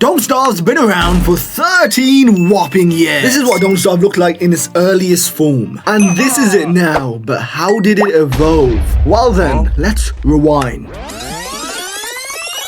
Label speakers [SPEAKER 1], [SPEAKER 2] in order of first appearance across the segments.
[SPEAKER 1] Don't Starve's been around for 13 whopping years. This is what Don't Starve looked like in its earliest form. And this is it now, but how did it evolve? Well then, let's rewind.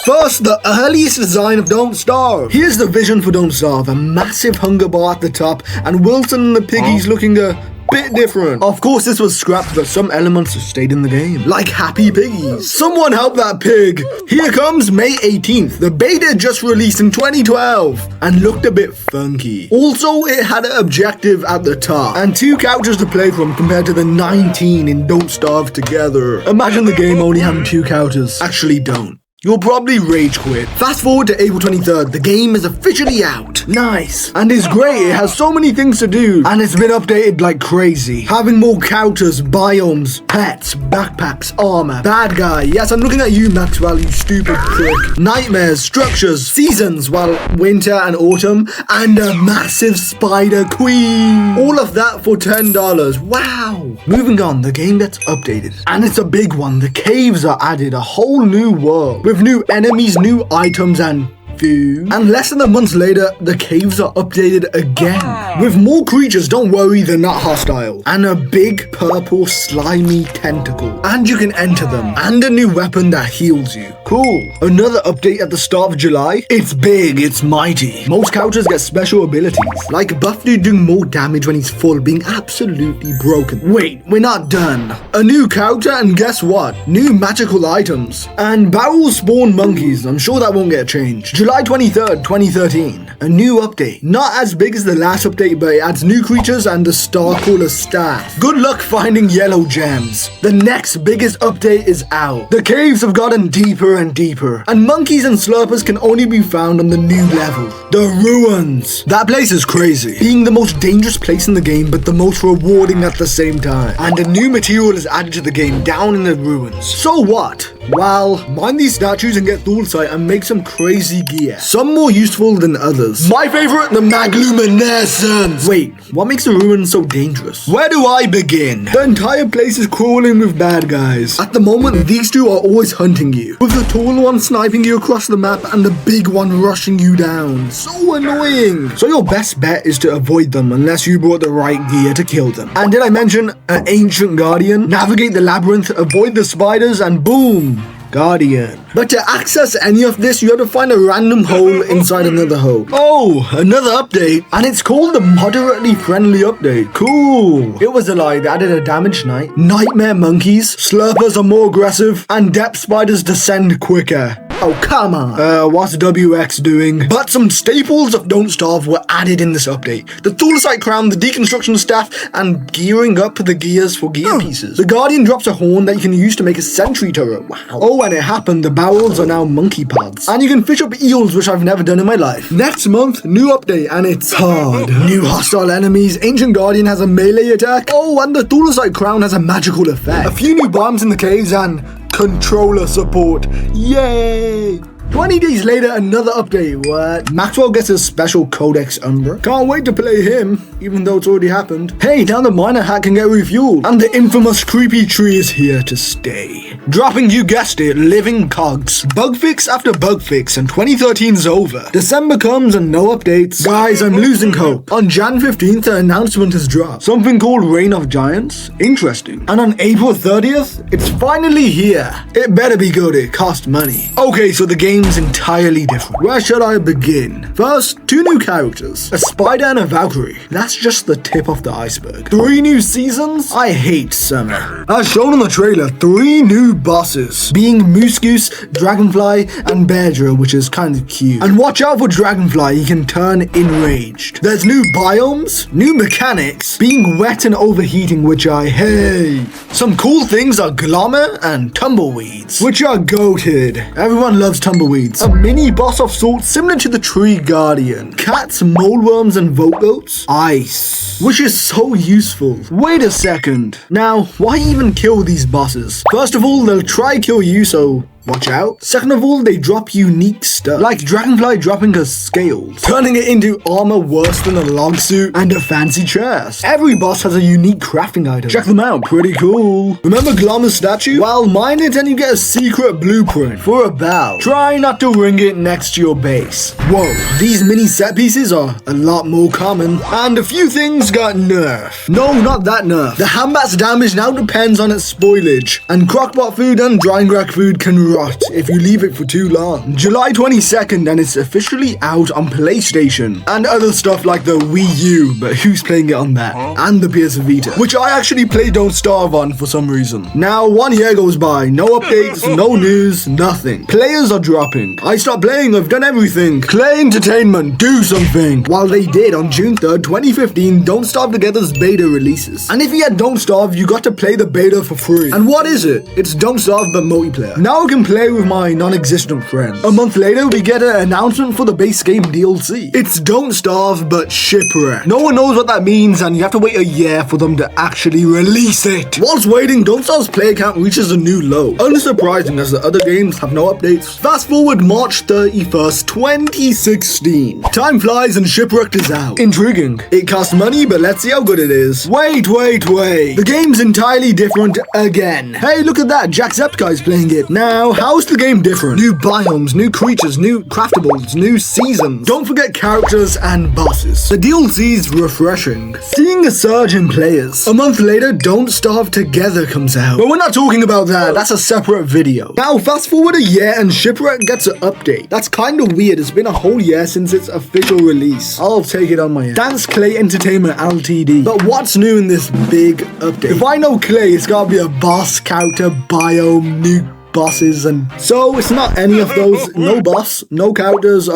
[SPEAKER 1] First, the earliest design of Don't Starve. Here's the vision for Don't Starve, a massive hunger bar at the top, and Wilson and the piggies looking a bit different. Of course, this was scrapped, but some elements stayed in the game, like happy piggies. Someone help that pig. Here comes May 18th. The beta just released in 2012 and looked a bit funky. Also, it had an objective at the top and 2 couches to play from compared to the 19 in Don't Starve together. Imagine the game only having 2 couches. Actually, don't. You'll probably rage quit. Fast forward to April 23rd, the game is officially out. Nice. And it's great, it has so many things to do. And it's been updated like crazy. Having more counters, biomes, pets, backpacks, armor, bad guy. Yes, I'm looking at you, Maxwell, you stupid prick. Nightmares, structures, seasons, well, winter and autumn, and a massive spider queen. All of that for $10. Wow. Moving on, the game gets updated. And it's a big one. The caves are added, a whole new world. With new enemies, new items, and food. And less than a month later, the caves are updated again. With more creatures, don't worry, they're not hostile. And a big purple slimy tentacle. And you can enter them. And a new weapon that heals you. Cool. Another update at the start of July. It's big, it's mighty. Most counters get special abilities. Like Buff Dude doing more damage when he's full, being absolutely broken. Wait, we're not done. A new counter, and guess what? New magical items. And barrels spawn monkeys. I'm sure that won't get changed. July 23rd, 2013. A new update. Not as big as the last update, but it adds new creatures and the Starcaller staff. Good luck finding yellow gems. The next biggest update is out. The caves have gotten deeper and deeper, and monkeys and slurpers can only be found on the new level. The ruins. That place is crazy, being the most dangerous place in the game, but the most rewarding at the same time. And a new material is added to the game down in the ruins. So what? Well, mine these statues and get Thulsite and make some crazy gear. Some more useful than others. My favorite, the Magluminescence. Wait, what makes the ruins so dangerous? Where do I begin? The entire place is crawling with bad guys. At the moment, these two are always hunting you, with the tall one sniping you across the map and the big one rushing you down. So annoying. So your best bet is to avoid them unless you brought the right gear to kill them. And did I mention an ancient guardian? Navigate the labyrinth, avoid the spiders, and boom, Guardian. But to access any of this, you have to find a random hole inside another hole. Oh, another update. And it's called the Moderately Friendly Update. Cool. It was a lie. They added a damaged knight, nightmare monkeys, slurpers are more aggressive, and depth spiders descend quicker. Oh, come on. What's WX doing? But some staples of Don't Starve were added in this update. The Thulsite crown, the deconstruction staff, and gearing up the gears for gear pieces. The Guardian drops a horn that you can use to make a sentry turret. Wow. Oh, and it happened. The barrels are now monkey pods. And you can fish up eels, which I've never done in my life. Next month, new update, and it's hard. New hostile enemies. Ancient Guardian has a melee attack. Oh, and the Thulsite crown has a magical effect. A few new bombs in the caves and controller support. Yay! 20 days later, another update. What? Maxwell gets a special Codex Umbra. Can't wait to play him, even though it's already happened. Hey, now the miner hat can get refueled. And the infamous creepy tree is here to stay. Dropping, you guessed it, living cogs. Bug fix after bug fix, and 2013's over. December comes and no updates. Guys, I'm losing hope. On Jan 15th, an announcement has dropped. Something called Reign of Giants? Interesting. And on April 30th, it's finally here. It better be good, it cost money. Okay, so the game's entirely different. Where should I begin? First, 2 new characters. A spider and a Valkyrie. That's just the tip of the iceberg. 3 new seasons? I hate summer. As shown on the trailer, 3 new bosses, being Moose Goose, Dragonfly, and Bear Drill, which is kind of cute. And watch out for Dragonfly, he can turn enraged. There's new biomes, new mechanics, being wet and overheating, which I hate. Some cool things are Glommer and Tumbleweeds, which are goated. Everyone loves Tumbleweeds. A mini boss of sorts similar to the Tree Guardian. Cats, moleworms, and Vogoats. Ice, which is so useful. Wait a second. Now, why even kill these bosses? First of all, they'll try kill you, so watch out. Second of all, they drop unique stuff, like Dragonfly dropping her scales, turning it into armor worse than a log suit and a fancy chest. Every boss has a unique crafting item. Check them out, pretty cool. Remember Glommer's statue? Well, mine it and you get a secret blueprint for a bow. Try not to ring it next to your base. Whoa, these mini set pieces are a lot more common, and a few things got nerfed. No, not that nerf. The Hamlet's damage now depends on its spoilage, and crockpot food and drying rack food can rot if you leave it for too long. July 22nd, and it's officially out on PlayStation and other stuff like the Wii U, but who's playing it on that? And the PS Vita, which I actually play Don't Starve on for some reason. Now 1 year goes by, no updates, no news, nothing. Players are dropping. I stopped playing, I've done everything. Clay Entertainment, do something. While they did on June 3rd, 2015, Don't Starve Together's beta releases. And if you had Don't Starve, you got to play the beta for free. And what is it? It's Don't Starve but multiplayer. Now I can play with my non-existent friends. A month later, we get an announcement for the base game DLC. It's Don't Starve but Shipwrecked. No one knows what that means, and you have to wait a year for them to actually release it. Whilst waiting, Don't Starve's play count reaches a new low. Unsurprising, as the other games have no updates. Fast forward March 31st, 2016. Time flies and Shipwrecked is out. Intriguing. It costs money, but let's see how good it is. Wait. The game's entirely different again. Hey, look at that. Jacksepticeye's playing it. Now, how's the game different? New biomes, new creatures, new craftables, new seasons. Don't forget characters and bosses. The DLC's refreshing. Seeing a surge in players. A month later, Don't Starve Together comes out. But we're not talking about that. That's a separate video. Now, fast forward a year and Shipwrecked gets an update. That's kind of weird. It's been a whole year since its official release. I'll take it on my end. Thanks Clay Entertainment Ltd. But what's new in this big update? If I know Clay, it's gotta be a boss, character, biome, new bosses, and so it's not any of those. No boss, no characters,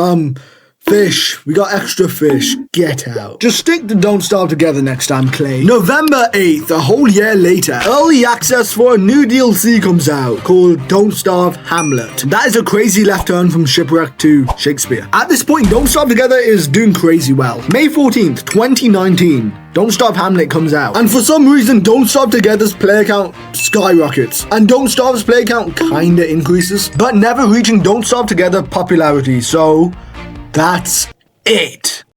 [SPEAKER 1] fish. We got extra fish. Get out. Just stick to Don't Starve Together next time, Clay. November 8th, a whole year later, early access for a new DLC comes out called Don't Starve Hamlet. That is a crazy left turn from Shipwrecked to Shakespeare. At this point, Don't Starve Together is doing crazy well. May 14th, 2019. Don't Starve Hamlet comes out. And for some reason, Don't Starve Together's player count skyrockets. And Don't Starve's player count kinda increases, but never reaching Don't Starve Together popularity. So that's it.